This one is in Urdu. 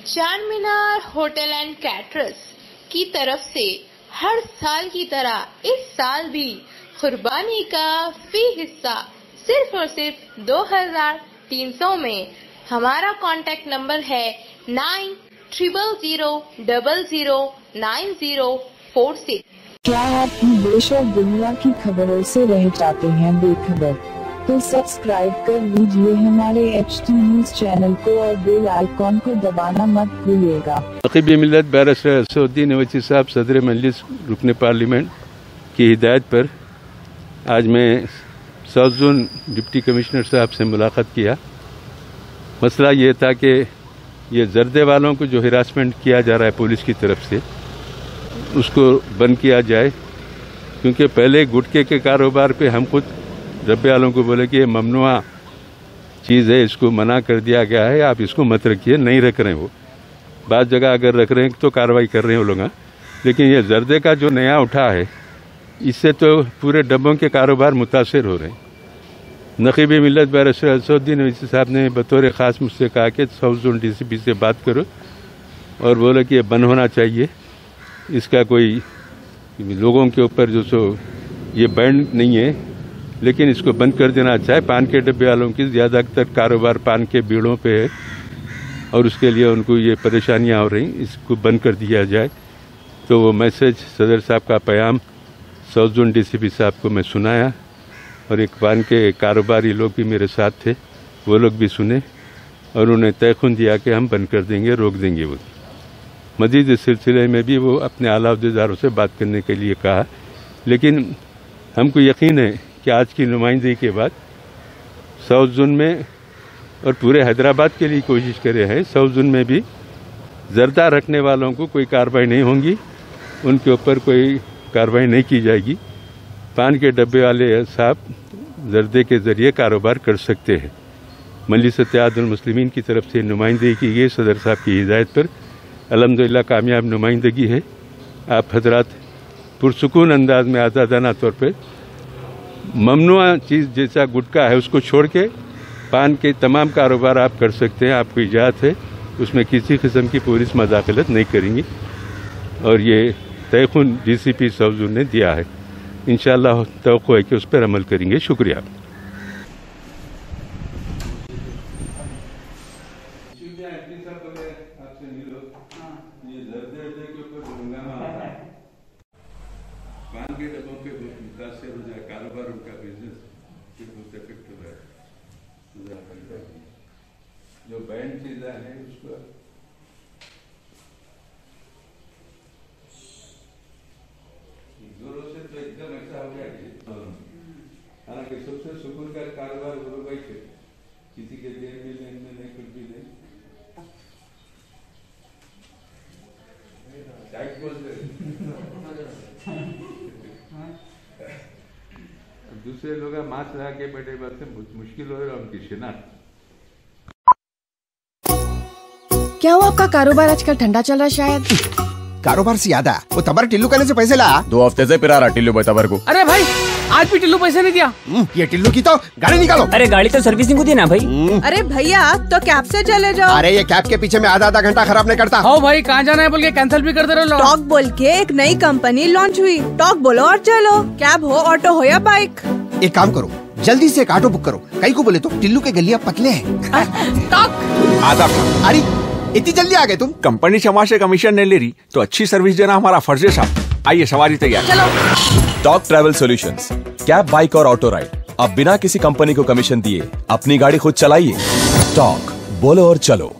چار مینار ہوٹل اینڈ کیٹرز کی طرف سے ہر سال کی طرح اس سال بھی قربانی کا فی حصہ صرف اور صرف 2300 میں. ہمارا کانٹیکٹ نمبر ہے 9000009046. کیا آپ دیش اور دنیا کی خبروں سے رہ جاتے ہیں بے خبر؟ تو سبسکرائب کر لیجیے ہمارے HT نیوز چینل کو اور بیل آئیکن کو دبانا مت بھولیے گا. نقیب ملت بیرسٹر اسدالدین اویسی صاحب صدر مجلس رکن پارلیمنٹ کی ہدایت پر آج میں ساؤتھ زون ڈپٹی کمشنر صاحب سے ملاقات کیا. مسئلہ یہ تھا کہ یہ زردے والوں کو جو ہراسمنٹ کیا جا رہا ہے پولیس کی طرف سے اس کو بند کیا جائے، کیونکہ پہلے گٹکے کے کاروبار پہ ہم خود ربے والوں کو بولے کہ یہ ممنوع چیز ہے، اس کو منع کر دیا گیا ہے، آپ اس کو مت رکھیے. نہیں رکھ رہے ہیں، وہ بعض جگہ اگر رکھ رہے ہیں تو کارروائی کر رہے ہیں وہ لوگ. لیکن یہ زردے کا جو نیا اٹھا ہے اس سے تو پورے ڈبوں کے کاروبار متاثر ہو رہے ہیں. نقیب ملت بیرسٹر اسدالدین اویسی صاحب نے بطور خاص مجھ سے کہا کہ ساؤتھ زون DCP سے بات کرو اور بولے کہ یہ بند ہونا چاہیے. اس کا کوئی لوگوں کے اوپر جو سو یہ بینڈ نہیں ہے، لیکن اس کو بند کر دینا اچھا ہے. پان کے ڈبے والوں کی زیادہ تر کاروبار پان کے بیڑوں پہ ہے اور اس کے لیے ان کو یہ پریشانیاں ہو رہی، اس کو بند کر دیا جائے. تو وہ میسج صدر صاحب کا پیام ساؤتھ زون DCP صاحب کو میں سنایا، اور ایک پان کے کاروباری لوگ بھی میرے ساتھ تھے، وہ لوگ بھی سنے اور انہیں تیقن دیا کہ ہم بند کر دیں گے، روک دیں گے. وہ مزید اس سلسلے میں بھی وہ اپنے اعلیٰ عہدیداروں سے بات کرنے کے لیے کہا. لیکن ہم کو یقین ہے کہ آج کی نمائندگی کے بعد ساؤتھ زون میں اور پورے حیدرآباد کے لیے کوشش کرے ہیں، ساؤتھ زون میں بھی زردہ رکھنے والوں کو کوئی کارروائی نہیں ہوں گی، ان کے اوپر کوئی کارروائی نہیں کی جائے گی. پان کے ڈبے والے صاحب زردے کے ذریعے کاروبار کر سکتے ہیں. مجلس اتحاد المسلمین کی طرف سے نمائندگی کی گئی صدر صاحب کی ہدایت پر. الحمدللہ کامیاب نمائندگی ہے. آپ حضرات پرسکون انداز میں آزادانہ طور پہ ممنوع چیز جیسا گٹکا ہے اس کو چھوڑ کے پان کے تمام کاروبار آپ کر سکتے ہیں. آپ کو اجازت ہے، اس میں کسی قسم کی پولیس مداخلت نہیں کریں گی، اور یہ تیقن DCP ساؤتھ زون نے دیا ہے. انشاءاللہ توقع ہے کہ اس پر عمل کریں گے. شکریہ. پان کے ڈبوں پہ متاثر ہو جائے کاروبار، ان کا بزنس بہت افیکٹ ہو رہا ہے. جو بینڈ چیزیں ہیں اس کو زوروں سے تو ایک دم ایسا ہو گیا کہ حالانکہ سب سے سکون کا کاروبار ہو گئی تھے، کسی کے دیر میں لین میں نہیں، کچھ بھی نہیں. دوسرے لوگ ماسک لگا کے بیٹھے بات سے مشکل ہو رہا ہے ان کی شناخت. کیا ہوا آپ کا کاروبار آج کل ٹھنڈا چل رہا ہے؟ شاید کاروبار سے یاد ہے وہ تبر ٹلو کہنے سے پیسے لا 2 ہفتے سے پھرا رہا ٹلو بھائی تبر کو. ارے بھائی آج بھی ٹلو پیسے نہیں دیا. یہ ٹلو کی تو گاڑی نکالو. ارے گاڑی تو سروسنگ کو دی نا بھائی. ارے بھیا تو کیب سے چلے جاؤ. ارے یہ کیب کے پیچھے میں آدھا گھنٹہ خراب نہیں کرتا. ہاؤ بھائی کہاں جانا ہے بول کے کینسل بھی کر دے رہے. ٹاک بول کے ایک نئی کمپنی لانچ ہوئی. ٹاک بولو اور چلو. کیب ہو، آٹو ہو یا بائک. ایک کام کرو، جلدی سے ایک آٹو بک کرو. کئی کو بولے تو ٹلو کے گلیاں پتلے ہیں. آدھا ارے اتنی جلدی آ گئے تم. کمپنی شما سے کمیشن نہیں لے رہی تو اچھی سروس دینا ہمارا فرض ہے صاحب. آئیے سواری تیار. چلو. Talk travel solutions, cab, bike اور آٹو رائڈ. اب بنا کسی کمپنی کو کمیشن دیے اپنی گاڑی خود چلائیے. ٹاک بولو اور چلو.